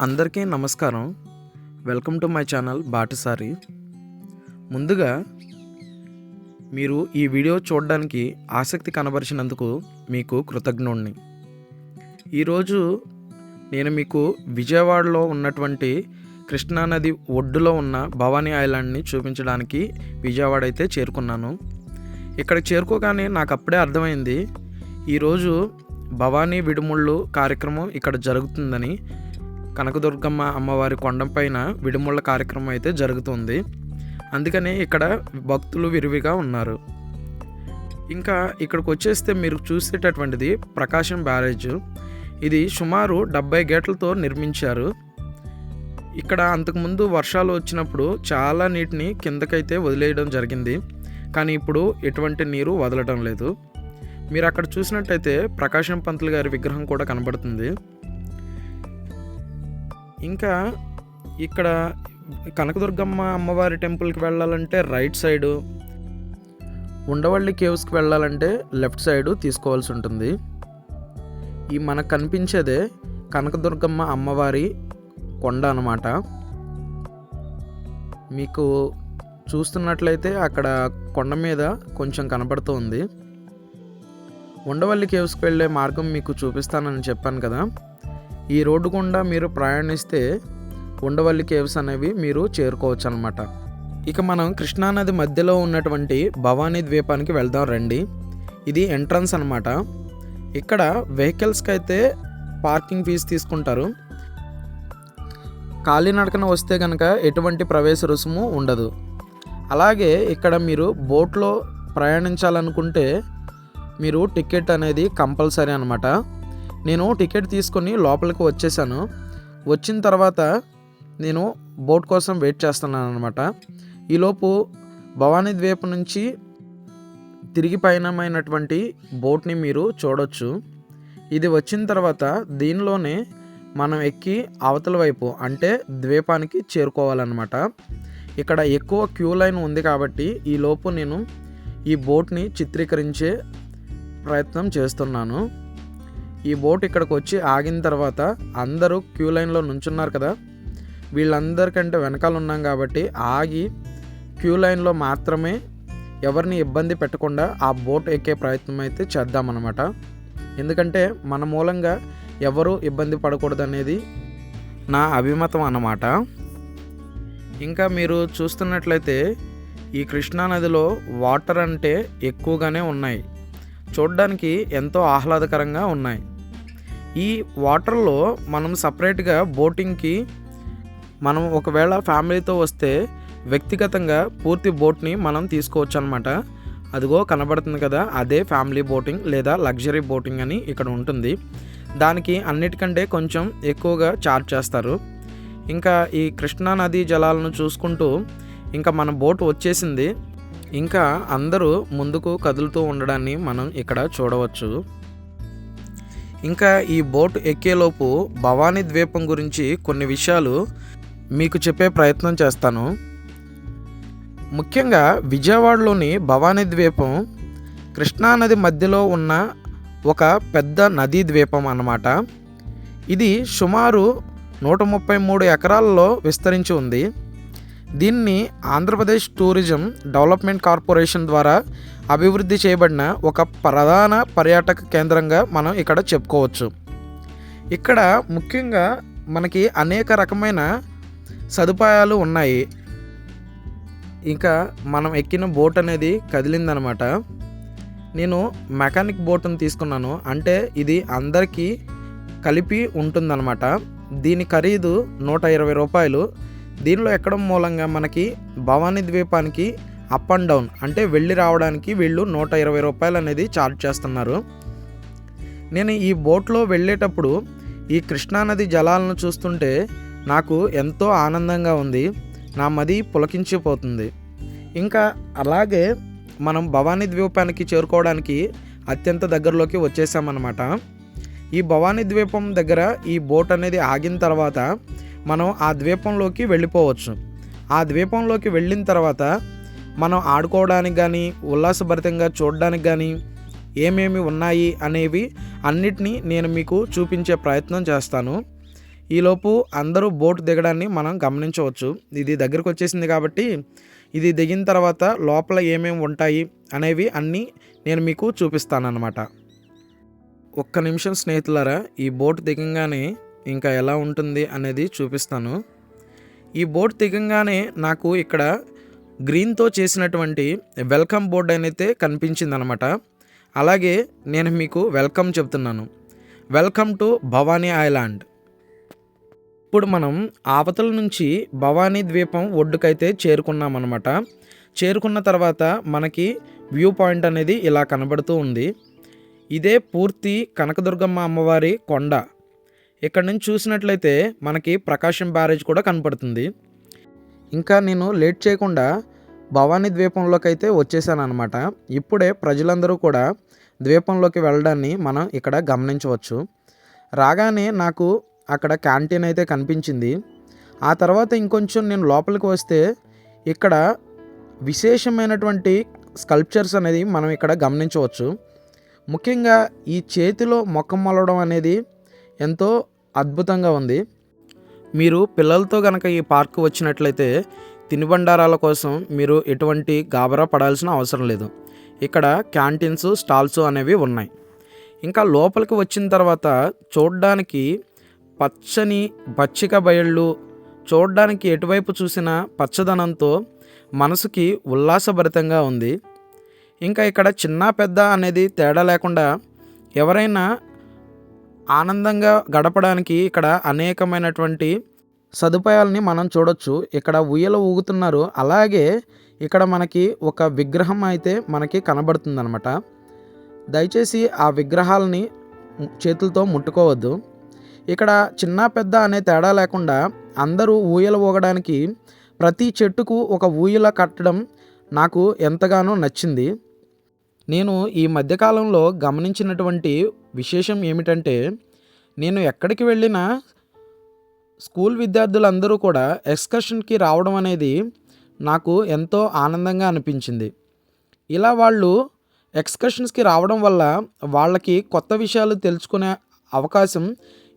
అందరికీ నమస్కారం. Welcome to my channel బాటసారి. ముందుగా మీరు ఈ వీడియో చూడడానికి ఆసక్తి కనబరిచినందుకు మీకు కృతజ్ఞుణ్ణి. ఈరోజు నేను మీకు విజయవాడలో ఉన్నటువంటి కృష్ణానది ఒడ్డులో ఉన్న భవానీ ఐలాండ్ని చూపించడానికి విజయవాడ అయితే చేరుకున్నాను. ఇక్కడ చేరుకోగానే నాకు అప్పుడే అర్థమైంది ఈరోజు భవానీ విడుముళ్ళు కార్యక్రమం ఇక్కడ జరుగుతుందని. కనకదుర్గమ్మ అమ్మవారి కొండపైన విడుముళ్ళ కార్యక్రమం అయితే జరుగుతుంది. అందుకని ఇక్కడ భక్తులు విరివిగా ఉన్నారు. ఇంకా ఇక్కడికి వచ్చేస్తే మీరు చూసేటటువంటిది ప్రకాశం బ్యారేజ్. ఇది సుమారు 70 గేట్లతో నిర్మించారు. ఇక్కడ అంతకుముందు వర్షాలు వచ్చినప్పుడు చాలా నీటిని కిందకైతే వదిలేయడం జరిగింది. కానీ ఇప్పుడు ఎటువంటి నీరు వదలడం లేదు. మీరు అక్కడ చూసినట్టయితే ప్రకాశం పంతులు గారి విగ్రహం కూడా కనబడుతుంది. ఇంకా ఇక్కడ కనకదుర్గమ్మ అమ్మవారి టెంపుల్కి వెళ్ళాలంటే రైట్ సైడు, ఉండవల్లి కేవ్స్కి వెళ్ళాలంటే లెఫ్ట్ సైడు తీసుకోవాల్సి ఉంటుంది. ఈ మనకు కనిపించేదే కనకదుర్గమ్మ అమ్మవారి కొండ అన్నమాట. మీకు చూస్తున్నట్లయితే అక్కడ కొండ మీద కొంచెం కనపడుతూ ఉంది. ఉండవల్లి కేవ్స్కి వెళ్ళే మార్గం మీకు చూపిస్తానని చెప్పాను కదా. ఈ రోడ్డు గుండా మీరు ప్రయాణిస్తే ఉండవల్లి కేవ్స్ అనేవి మీరు చేరుకోవచ్చు అన్నమాట. ఇక మనం కృష్ణానది మధ్యలో ఉన్నటువంటి భవానీ ద్వీపానికి వెళ్దాం రండి. ఇది ఎంట్రన్స్ అన్నమాట. ఇక్కడ వెహికల్స్కి అయితే పార్కింగ్ ఫీజు తీసుకుంటారు. కాలినడకన వస్తే కనుక ఎటువంటి ప్రవేశ రుసుము ఉండదు. అలాగే ఇక్కడ మీరు బోట్లో ప్రయాణించాలనుకుంటే మీరు టికెట్ అనేది కంపల్సరీ అన్నమాట. నేను టికెట్ తీసుకొని లోపలికి వచ్చేసాను. వచ్చిన తర్వాత నేను బోట్ కోసం వెయిట్ చేస్తున్నాను అనమాట. ఈలోపు భవానీ ద్వీపం నుంచి తిరిగి పయనమైనటువంటి బోట్ని మీరు చూడొచ్చు. ఇది వచ్చిన తర్వాత దీనిలోనే మనం ఎక్కి అవతల వైపు అంటే ద్వీపానికి చేరుకోవాలన్నమాట. ఇక్కడ ఎక్కువ క్యూ లైన్ ఉంది కాబట్టి ఈలోపు నేను ఈ బోట్ని చిత్రీకరించే ప్రయత్నం చేస్తున్నాను. ఈ బోట్ ఇక్కడికి వచ్చి ఆగిన తర్వాత అందరూ క్యూ లైన్లో నుంచున్నారు కదా, వీళ్ళందరికంటే వెనకాల ఉన్నాం కాబట్టి ఆగి క్యూ లైన్లో మాత్రమే ఎవరిని ఇబ్బంది పెట్టకుండా ఆ బోట్ ఎక్కే ప్రయత్నం అయితే చేద్దామన్నమాట. ఎందుకంటే మన మూలంగా ఎవరు ఇబ్బంది పడకూడదనేది నా అభిమతం అన్నమాట. ఇంకా మీరు చూస్తున్నట్లయితే ఈ కృష్ణానదిలో వాటర్ అంటే ఎక్కువగానే ఉన్నాయి. చూడడానికి ఎంతో ఆహ్లాదకరంగా ఉన్నాయి. ఈ వాటర్లో మనం సపరేట్గా బోటింగ్కి మనం ఒకవేళ ఫ్యామిలీతో వస్తే వ్యక్తిగతంగా పూర్తి బోట్ని మనం తీసుకోవచ్చు అనమాట. అదిగో కనబడుతుంది కదా, అదే ఫ్యామిలీ బోటింగ్ లేదా లగ్జరీ బోటింగ్ అని ఇక్కడ ఉంటుంది. దానికి అన్నిటికంటే కొంచెం ఎక్కువగా ఛార్జ్ చేస్తారు. ఇంకా ఈ కృష్ణానదీ జలాలను చూసుకుంటూ ఇంకా మన బోట్ వచ్చేసింది. ఇంకా అందరూ ముందుకు కదులుతూ ఉండడాన్ని మనం ఇక్కడ చూడవచ్చు. ఇంకా ఈ బోట్ ఎక్కేలోపు భవానీ ద్వీపం గురించి కొన్ని విషయాలు మీకు చెప్పే ప్రయత్నం చేస్తాను. ముఖ్యంగా విజయవాడలోని భవానీ ద్వీపం కృష్ణానది మధ్యలో ఉన్న ఒక పెద్ద నదీ ద్వీపం అన్నమాట. ఇది సుమారు 133 ఎకరాలలో విస్తరించి ఉంది. దీన్ని ఆంధ్రప్రదేశ్ టూరిజం డెవలప్మెంట్ కార్పొరేషన్ ద్వారా అభివృద్ధి చేయబడిన ఒక ప్రధాన పర్యాటక కేంద్రంగా మనం ఇక్కడ చెప్పుకోవచ్చు. ఇక్కడ ముఖ్యంగా మనకి అనేక రకమైన సదుపాయాలు ఉన్నాయి. ఇంకా మనం ఎక్కిన బోట్ అనేది కదిలిందనమాట. నేను మెకానిక్ బోట్ని తీసుకున్నాను. అంటే ఇది అందరికీ కలిపి ఉంటుందన్నమాట. దీని ఖరీదు 120 రూపాయలు. దీనిలో ఎక్కడం మూలంగా మనకి భవానీ ద్వీపానికి అప్ అండ్ డౌన్ అంటే వెళ్ళి రావడానికి వీళ్ళు 120 రూపాయలు అనేది ఛార్జ్ చేస్తున్నారు. నేను ఈ బోట్లో వెళ్ళేటప్పుడు ఈ కృష్ణానది జలాలను చూస్తుంటే నాకు ఎంతో ఆనందంగా ఉంది. నా మది పులకించిపోతుంది. ఇంకా అలాగే మనం భవానీ ద్వీపానికి చేరుకోవడానికి అత్యంత దగ్గరలోకి వచ్చేసామన్నమాట. ఈ భవానీ ద్వీపం దగ్గర ఈ బోట్ అనేది ఆగిన తర్వాత మనం ఆ ద్వీపంలోకి వెళ్ళిపోవచ్చు. ఆ ద్వీపంలోకి వెళ్ళిన తర్వాత మనం ఆడుకోవడానికి కానీ ఉల్లాసభరితంగా చూడడానికి కానీ ఏమేమి ఉన్నాయి అనేవి అన్నిటినీ నేను మీకు చూపించే ప్రయత్నం చేస్తాను. ఈలోపు అందరూ బోట్ దిగడాన్ని మనం గమనించవచ్చు. ఇది దగ్గరకు వచ్చేసింది కాబట్టి ఇది దిగిన తర్వాత లోపల ఏమేమి ఉంటాయి అనేవి అన్నీ నేను మీకు చూపిస్తానన్నమాట. ఒక్క నిమిషం స్నేహితులారా, ఈ బోట్ దిగంగానే ఇంకా ఎలా ఉంటుంది అనేది చూపిస్తాను. ఈ బోట్ దిగంగానే నాకు ఇక్కడ గ్రీన్తో చేసినటువంటి వెల్కమ్ బోర్డ్ అయితే కనిపించిందనమాట. అలాగే నేను మీకు వెల్కమ్ చెప్తున్నాను. Welcome to Bhavani island. ఇప్పుడు మనం ఆవతల నుంచి భవానీ ద్వీపం ఒడ్డుకైతే చేరుకున్నామన్నమాట. చేరుకున్న తర్వాత మనకి వ్యూ పాయింట్ అనేది ఇలా కనబడుతూ ఉంది. ఇదే పూర్తి కనకదుర్గమ్మ అమ్మవారి కొండ. ఇక్కడ నుంచి చూసినట్లయితే మనకి ప్రకాశం బ్యారేజ్ కూడా కనపడుతుంది. ఇంకా నేను లేట్ చేయకుండా భవానీ ద్వీపంలోకి అయితే వచ్చేసాను అనమాట. ఇప్పుడే ప్రజలందరూ కూడా ద్వీపంలోకి వెళ్ళడాన్ని మనం ఇక్కడ గమనించవచ్చు. రాగానే నాకు అక్కడ క్యాంటీన్ అయితే కనిపించింది. ఆ తర్వాత ఇంకొంచెం నేను లోపలికి వస్తే ఇక్కడ విశేషమైనటువంటి స్కల్ప్చర్స్ అనేది మనం ఇక్కడ గమనించవచ్చు. ముఖ్యంగా ఈ చేతిలో మొక్కం మొలవడం అనేది ఎంతో అద్భుతంగా ఉంది. మీరు పిల్లలతో కనుక ఈ పార్కు వచ్చినట్లయితే తినుబండారాల కోసం మీరు ఎటువంటి గాబరా పడాల్సిన అవసరం లేదు. ఇక్కడ క్యాంటీన్స్, స్టాల్స్ అనేవి ఉన్నాయి. ఇంకా లోపలికి వచ్చిన తర్వాత చూడడానికి పచ్చని పచ్చిక బయళ్ళు, చూడడానికి ఎటువైపు చూసినా పచ్చదనంతో మనసుకి ఉల్లాసభరితంగా ఉంది. ఇంకా ఇక్కడ చిన్న పెద్ద అనేది తేడా లేకుండా ఎవరైనా ఆనందంగా గడపడానికి ఇక్కడ అనేకమైనటువంటి సదుపాయాలని మనం చూడొచ్చు. ఇక్కడ ఉయ్యలు ఊగుతున్నారు. అలాగే ఇక్కడ మనకి ఒక విగ్రహం అయితే మనకి కనబడుతుందన్నమాట. దయచేసి ఆ విగ్రహాలని చేతులతో ముట్టుకోవద్దు. ఇక్కడ చిన్న పెద్ద అనే తేడా లేకుండా అందరూ ఊయల ఊగడానికి ప్రతి చెట్టుకు ఒక ఊయల కట్టడం నాకు ఎంతగానో నచ్చింది. నేను ఈ మధ్యకాలంలో గమనించినటువంటి విశేషం ఏమిటంటే, నేను ఎక్కడికి వెళ్ళినా స్కూల్ విద్యార్థులందరూ కూడా ఎక్స్కర్షన్కి రావడం అనేది నాకు ఎంతో ఆనందంగా అనిపించింది. ఇలా వాళ్ళు ఎక్స్కర్షన్స్కి రావడం వల్ల వాళ్ళకి కొత్త విషయాలు తెలుసుకునే అవకాశం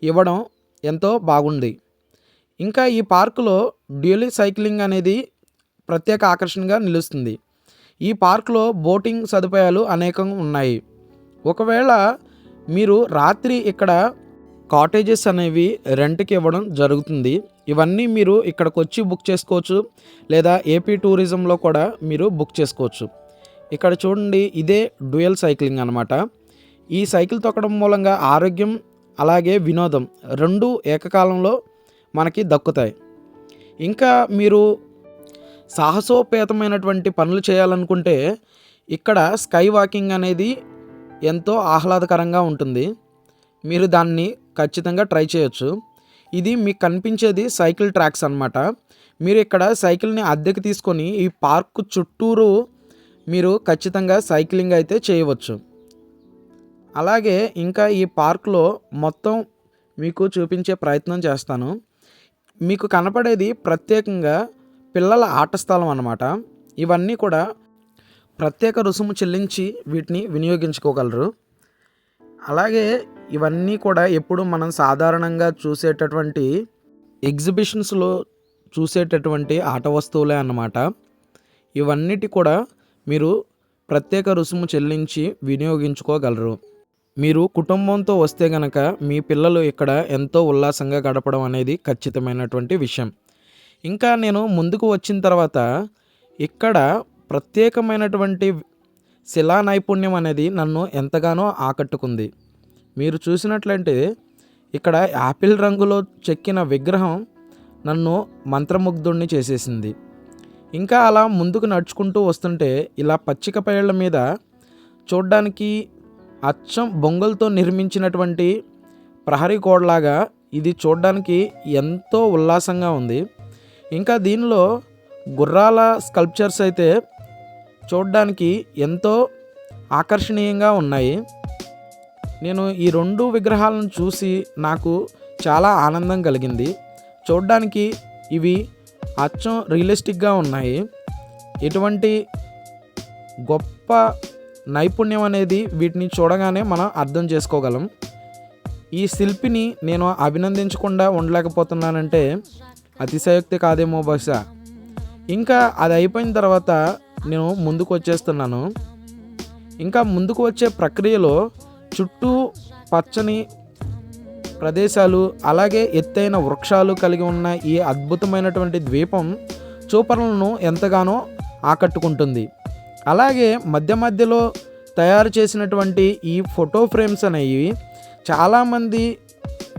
ఇవ్వడం ఎంతో బాగుంది. ఇంకా ఈ పార్కులో డ్యూయల్ సైక్లింగ్ అనేది ప్రత్యేక ఆకర్షణగా నిలుస్తుంది. ఈ పార్కులో బోటింగ్ సదుపాయాలు అనేకం ఉన్నాయి. ఒకవేళ మీరు రాత్రి ఇక్కడ కాటేజెస్ అనేవి రెంట్కి ఇవ్వడం జరుగుతుంది. ఇవన్నీ మీరు ఇక్కడికి వచ్చి బుక్ చేసుకోవచ్చు, లేదా ఏపీ టూరిజంలో కూడా మీరు బుక్ చేసుకోవచ్చు. ఇక్కడ చూడండి, ఇదే డ్యూయల్ సైక్లింగ్ అనమాట. ఈ సైకిల్ తొక్కడం మూలంగా ఆరోగ్యం అలాగే వినోదం రెండు ఏకకాలంలో మనకి దక్కుతాయి. ఇంకా మీరు సాహసోపేతమైనటువంటి పనులు చేయాలనుకుంటే ఇక్కడ స్కై వాకింగ్ అనేది ఎంతో ఆహ్లాదకరంగా ఉంటుంది. మీరు దాన్ని ఖచ్చితంగా ట్రై చేయొచ్చు. ఇది మీకు కనిపించేది సైకిల్ ట్రాక్స్ అన్నమాట. మీరు ఇక్కడ సైకిల్ని అద్దెకి తీసుకొని ఈ పార్కు చుట్టూరు మీరు ఖచ్చితంగా సైక్లింగ్ అయితే చేయవచ్చు. అలాగే ఇంకా ఈ పార్కులో మొత్తం మీకు చూపించే ప్రయత్నం చేస్తాను. మీకు కనపడేది ప్రత్యేకంగా పిల్లల ఆట స్థలం అన్నమాట. ఇవన్నీ కూడా ప్రత్యేక రుసుము చెల్లించి వీటిని వినియోగించుకోగలరు. అలాగే ఇవన్నీ కూడా ఎప్పుడు మనం సాధారణంగా చూసేటటువంటి ఎగ్జిబిషన్స్లో చూసేటటువంటి ఆట వస్తువులే అన్నమాట. ఇవన్నిటి కూడా మీరు ప్రత్యేక రుసుము చెల్లించి వినియోగించుకోగలరు. మీరు కుటుంబంతో వస్తే గనక మీ పిల్లలు ఇక్కడ ఎంతో ఉల్లాసంగా గడపడం అనేది ఖచ్చితమైనటువంటి విషయం. ఇంకా నేను ముందుకు వచ్చిన తర్వాత ఇక్కడ ప్రత్యేకమైనటువంటి శిలా నైపుణ్యం అనేది నన్ను ఎంతగానో ఆకట్టుకుంది. మీరు చూసినట్లయితే ఇక్కడ యాపిల్ రంగులో చెక్కిన విగ్రహం నన్ను మంత్రముగ్ధుడిని చేసేసింది. ఇంకా అలా ముందుకు నడుచుకుంటూ వస్తుంటే ఇలా పచ్చిక పైళ్ళ మీద చూడ్డానికి అచ్చం బొంగలతో నిర్మించినటువంటి ప్రహరీ గోడలాగా ఇది చూడ్డానికి ఎంతో ఉల్లాసంగా ఉంది. ఇంకా దీనిలో గుర్రాల స్కల్ప్చర్స్ అయితే చూడ్డానికి ఎంతో ఆకర్షణీయంగా ఉన్నాయి. నేను ఈ రెండు విగ్రహాలను చూసి నాకు చాలా ఆనందం కలిగింది. చూడ్డానికి ఇవి అచ్చం రియలిస్టిక్గా ఉన్నాయి. ఎటువంటి గొప్ప నైపుణ్యం అనేది వీటిని చూడగానే మనం అర్థం చేసుకోగలం. ఈ శిల్పిని నేను అభినందించకుండా ఉండలేకపోతున్నానంటే అతిశయోక్తి కాదేమో బహుశా. ఇంకా అది అయిపోయిన తర్వాత నేను ముందుకు వచ్చేస్తున్నాను. ఇంకా ముందుకు వచ్చే ప్రక్రియలో చుట్టూ పచ్చని ప్రదేశాలు, అలాగే ఎత్తైన వృక్షాలు కలిగి ఉన్న ఈ అద్భుతమైనటువంటి ద్వీపం చూపరులను ఎంతగానో ఆకట్టుకుంటుంది. అలాగే మధ్య మధ్యలో తయారు చేసినటువంటి ఈ ఫోటో ఫ్రేమ్స్ అనేవి చాలామంది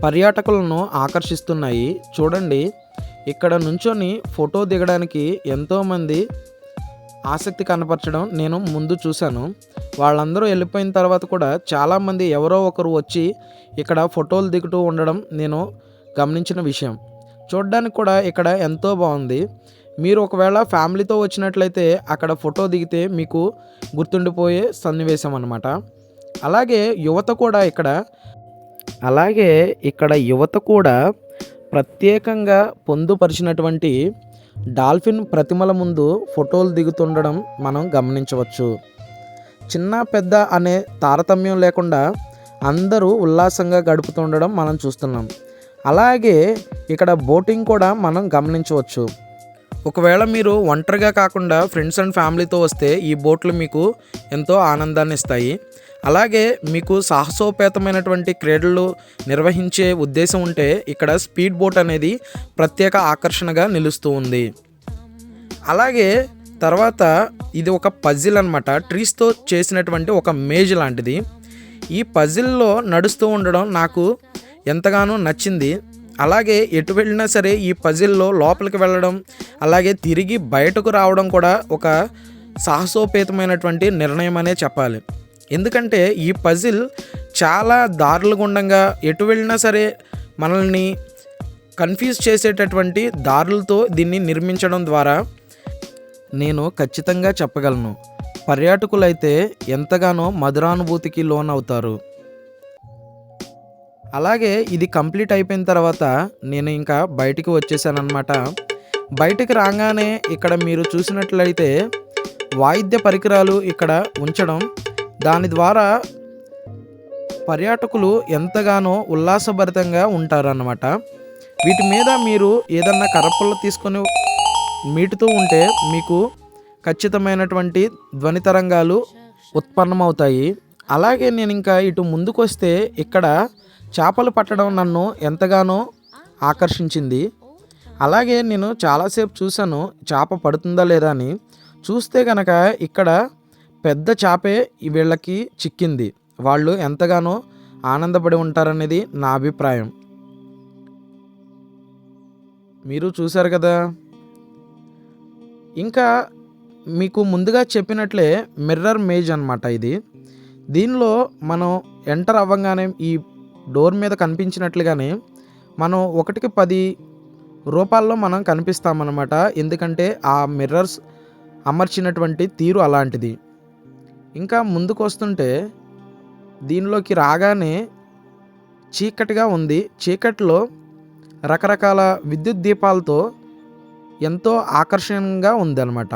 పర్యాటకులను ఆకర్షిస్తున్నాయి. చూడండి, ఇక్కడ నుంచొని ఫోటో దిగడానికి ఎంతోమంది ఆసక్తి కనపరచడం నేను ముందు చూశాను. వాళ్ళందరూ వెళ్ళిపోయిన తర్వాత కూడా చాలామంది ఎవరో ఒకరు వచ్చి ఇక్కడ ఫోటోలు దిగుతూ ఉండడం నేను గమనించిన విషయం. చూడడానికి కూడా ఇక్కడ ఎంతో బాగుంది. మీరు ఒకవేళ ఫ్యామిలీతో వచ్చినట్లయితే అక్కడ ఫోటో దిగితే మీకు గుర్తుండిపోయే సన్నివేశం అన్నమాట. అలాగే యువత కూడా ప్రత్యేకంగా పొందుపరిచినటువంటి డాల్ఫిన్ ప్రతిమల ముందు ఫోటోలు దిగుతుండడం మనం గమనించవచ్చు. చిన్న పెద్ద అనే తారతమ్యం లేకుండా అందరూ ఉల్లాసంగా గడుపుతుండడం మనం చూస్తున్నాం. అలాగే ఇక్కడ బోటింగ్ కూడా మనం గమనించవచ్చు. ఒకవేళ మీరు ఒంటరిగా కాకుండా ఫ్రెండ్స్ అండ్ ఫ్యామిలీతో వస్తే ఈ బోట్లు మీకు ఎంతో ఆనందాన్ని ఇస్తాయి. అలాగే మీకు సాహసోపేతమైనటువంటి క్రీడలు నిర్వహించే ఉద్దేశం ఉంటే ఇక్కడ స్పీడ్ బోట్ అనేది ప్రత్యేక ఆకర్షణగా నిలుస్తూ ఉంది. అలాగే తర్వాత ఇది ఒక పజిల్ అన్నమాట. ట్రీస్తో చేసినటువంటి ఒక మేజ్ లాంటిది. ఈ పజిల్లో నడుస్తూ ఉండడం నాకు ఎంతగానో నచ్చింది. అలాగే ఎటు వెళ్ళినా సరే ఈ పజిల్లో లోపలికి వెళ్ళడం, అలాగే తిరిగి బయటకు రావడం కూడా ఒక సాహసోపేతమైనటువంటి నిర్ణయం అనే చెప్పాలి. ఎందుకంటే ఈ పజిల్ చాలా దారుల గుండంగా ఎటు వెళ్ళినా సరే మనల్ని కన్ఫ్యూజ్ చేసేటటువంటి దారులతో దీన్ని నిర్మించడం ద్వారా నేను ఖచ్చితంగా చెప్పగలను, పర్యాటకులైతే ఎంతగానో మధురానుభూతికి లోనవుతారు. అలాగే ఇది కంప్లీట్ అయిపోయిన తర్వాత నేను ఇంకా బయటికి వచ్చేసానమాట. బయటికి రాగానే ఇక్కడ మీరు చూసినట్లయితే వాయిద్య పరికరాలు ఇక్కడ ఉంచడం, దాని ద్వారా పర్యాటకులు ఎంతగానో ఉల్లాసభరితంగా ఉంటారన్నమాట. వీటి మీద మీరు ఏదన్నా కర్రపుల్ల తీసుకొని మీటుతూ ఉంటే మీకు ఖచ్చితమైనటువంటి ధ్వని తరంగాలు ఉత్పన్నమవుతాయి. అలాగే నేను ఇంకా ఇటు ముందుకు వస్తే ఇక్కడ చేపలు పట్టడం నన్ను ఎంతగానో ఆకర్షించింది. అలాగే నేను చాలాసేపు చూశాను చేప పడుతుందా లేదా అని. చూస్తే కనుక ఇక్కడ పెద్ద చేపే వీళ్ళకి చిక్కింది. వాళ్ళు ఎంతగానో ఆనందపడి ఉంటారనేది నా అభిప్రాయం. మీరు చూశారు కదా. ఇంకా మీకు ముందుగా చెప్పినట్లే మిర్రర్ మేజ్ అన్నమాట ఇది. దీనిలో మనం ఎంటర్ అవ్వగానే ఈ డోర్ మీద కనిపించినట్లుగానే మనం 1కి 10 రూపాల్లో మనం కనిపిస్తామన్నమాట. ఎందుకంటే ఆ మిర్రర్స్ అమర్చినటువంటి తీరు అలాంటిది. ఇంకా ముందుకు వస్తుంటే దీనిలోకి రాగానే చీకటిగా ఉంది. చీకటిలో రకరకాల విద్యుత్ దీపాలతో ఎంతో ఆకర్షణీయంగా ఉందన్నమాట.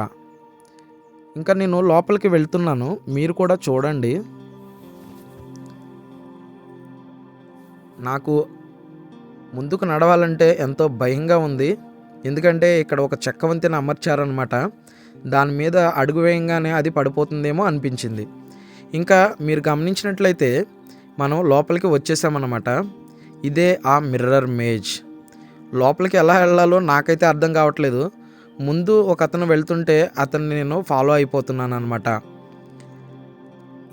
ఇంకా నేను లోపలికి వెళ్తున్నాను, మీరు కూడా చూడండి. నాకు ముందుకు నడవాలంటే ఎంతో భయంగా ఉంది. ఎందుకంటే ఇక్కడ ఒక చెక్క వంతెన అమర్చారనమాట. దాని మీద అడుగు వేయంగానే అది పడిపోతుందేమో అనిపించింది. ఇంకా మీరు గమనించినట్లయితే మనం లోపలికి వచ్చేసామన్నమాట. ఇదే ఆ మిర్రర్ మేజ్. లోపలికి ఎలా వెళ్ళాలో నాకైతే అర్థం కావట్లేదు. ముందు ఒక అతను వెళ్తుంటే అతన్ని నేను ఫాలో అయిపోతున్నాను అనమాట.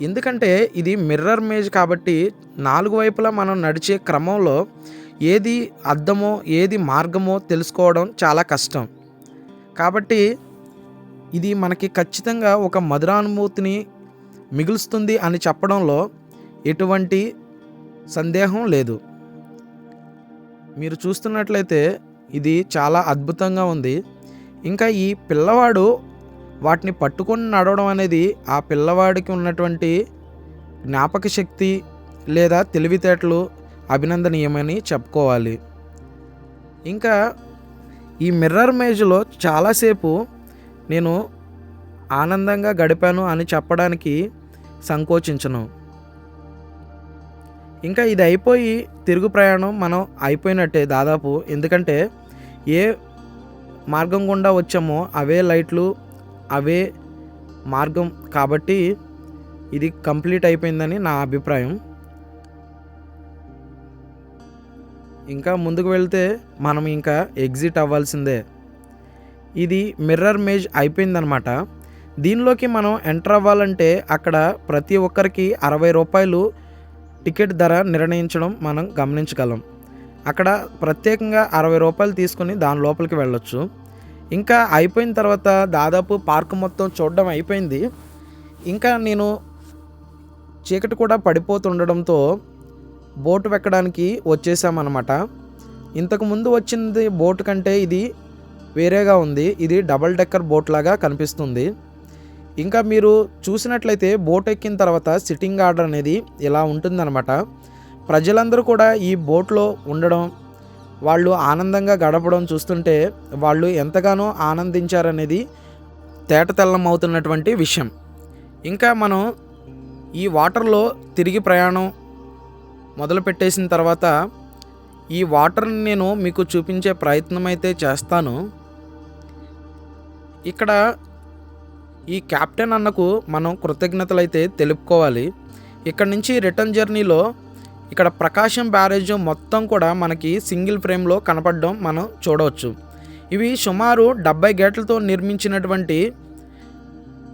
ఎందుకంటే ఇది మిర్రర్ మేజ్ కాబట్టి 4 వైపులా మనం నడిచే క్రమంలో ఏది అద్దమో ఏది మార్గమో తెలుసుకోవడం చాలా కష్టం. కాబట్టి ఇది మనకి ఖచ్చితంగా ఒక మధురానుభూతిని మిగులుస్తుంది అని చెప్పడంలో ఎటువంటి సందేహం లేదు. మీరు చూస్తున్నట్లయితే ఇది చాలా అద్భుతంగా ఉంది. ఇంకా ఈ పిల్లవాడు వాటిని పట్టుకొని నడవడం అనేది ఆ పిల్లవాడికి ఉన్నటువంటి జ్ఞాపక శక్తి లేదా తెలివితేటలు అభినందనీయమని చెప్పుకోవాలి. ఇంకా ఈ మిర్రర్ మేజ్లో చాలాసేపు నేను ఆనందంగా గడిపాను అని చెప్పడానికి సంకోచించను. ఇంకా ఇది అయిపోయి తిరుగు ప్రయాణం మనం అయిపోయినట్టే దాదాపు. ఎందుకంటే ఏ మార్గం గుండా వచ్చామో అవే లైట్లు, అవే మార్గం కాబట్టి ఇది కంప్లీట్ అయిపోయిందని నా అభిప్రాయం. ఇంకా ముందుకు వెళ్తే మనం ఇంకా ఎగ్జిట్ అవ్వాల్సిందే. ఇది మిర్రర్ మేజ్ అయిపోయిందనమాట. దీనిలోకి మనం ఎంటర్ అవ్వాలంటే అక్కడ ప్రతి ఒక్కరికి 60 రూపాయలు టికెట్ ధర నిర్ణయించడం మనం గమనించగలం. అక్కడ ప్రత్యేకంగా 60 రూపాయలు తీసుకుని దాని లోపలికి వెళ్ళొచ్చు. ఇంకా అయిపోయిన తర్వాత దాదాపు పార్క్ మొత్తం చూడడం అయిపోయింది. ఇంకా నేను చీకటి కూడా పడిపోతుండడంతో బోటు ఎక్కడానికి వచ్చేసామన్నమాట. ఇంతకుముందు వచ్చింది బోటు కంటే ఇది వేరేగా ఉంది. ఇది డబల్ డెక్కర్ బోట్ లాగా కనిపిస్తుంది. ఇంకా మీరు చూసినట్లయితే బోట్ ఎక్కిన తర్వాత సిట్టింగ్ ఆర్డర్ అనేది ఇలా ఉంటుందన్నమాట. ప్రజలందరూ కూడా ఈ బోట్లో ఉండడం, వాళ్ళు ఆనందంగా గడపడం చూస్తుంటే వాళ్ళు ఎంతగానో ఆనందించారనేది తేటతెల్లం అవుతున్నటువంటి విషయం. ఇంకా మనం ఈ వాటర్లో తిరిగి ప్రయాణం మొదలు పెట్టేసిన తర్వాత ఈ వాటర్ని నేను మీకు చూపించే ప్రయత్నం అయితే చేస్తాను. ఇక్కడ ఈ కెప్టెన్ అన్నకు మనం కృతజ్ఞతలు అయితే తెలుపుకోవాలి. ఇక్కడ నుంచి రిటర్న్ జర్నీలో ఇక్కడ ప్రకాశం బ్యారేజ్ మొత్తం కూడా మనకి సింగిల్ ఫ్రేమ్లో కనపడడం మనం చూడవచ్చు. ఇవి సుమారు 70 గేట్లతో నిర్మించినటువంటి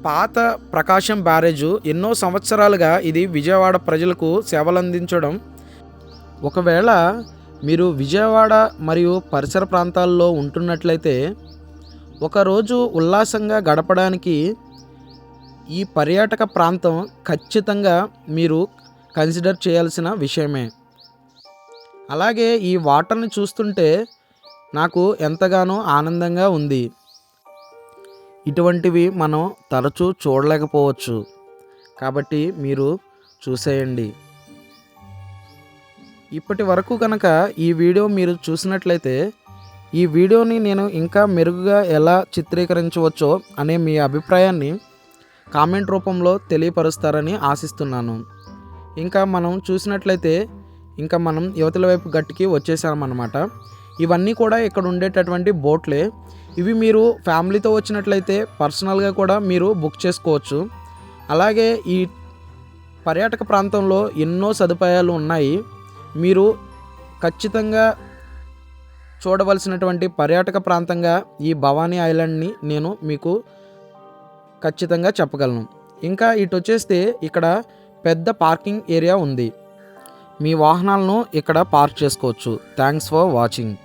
పాత ప్రకాశం బ్యారేజు. ఎన్నో సంవత్సరాలుగా ఇది విజయవాడ ప్రజలకు సేవలు అందించడం. ఒకవేళ మీరు విజయవాడ మరియు పరిసర ప్రాంతాల్లో ఉంటున్నట్లయితే ఒకరోజు ఉల్లాసంగా గడపడానికి ఈ పర్యాటక ప్రాంతం ఖచ్చితంగా మీరు కన్సిడర్ చేయాల్సిన విషయమే. అలాగే ఈ వాటర్ని చూస్తుంటే నాకు ఎంతగానో ఆనందంగా ఉంది. ఇటువంటివి మనం తరచూ చూడలేకపోవచ్చు కాబట్టి మీరు చూసేయండి. ఇప్పటి వరకు కనుక ఈ వీడియో మీరు చూసినట్లయితే ఈ వీడియోని నేను ఇంకా మెరుగుగా ఎలా చిత్రీకరించవచ్చో అనే మీ అభిప్రాయాన్ని కామెంట్ రూపంలో తెలియపరుస్తారని ఆశిస్తున్నాను. ఇంకా మనం చూసినట్లయితే ఇంకా మనం యువతల వైపు గట్టుకి వచ్చేసామన్నమాట. ఇవన్నీ కూడా ఇక్కడ ఉండేటటువంటి బోట్లే. ఇవి మీరు ఫ్యామిలీతో వచ్చినట్లయితే పర్సనల్గా కూడా మీరు బుక్ చేసుకోవచ్చు. అలాగే ఈ పర్యాటక ప్రాంతంలో ఎన్నో సదుపాయాలు ఉన్నాయి. మీరు ఖచ్చితంగా చూడవలసినటువంటి పర్యాటక ప్రాంతంగా ఈ భవానీ ఐలాండ్ని నేను మీకు ఖచ్చితంగా చెప్పగలను. ఇంకా ఇటు వచ్చేస్తే ఇక్కడ పెద్ద పార్కింగ్ ఏరియా ఉంది. మీ వాహనాలను ఇక్కడ పార్క్ చేసుకోవచ్చు. Thanks for watching.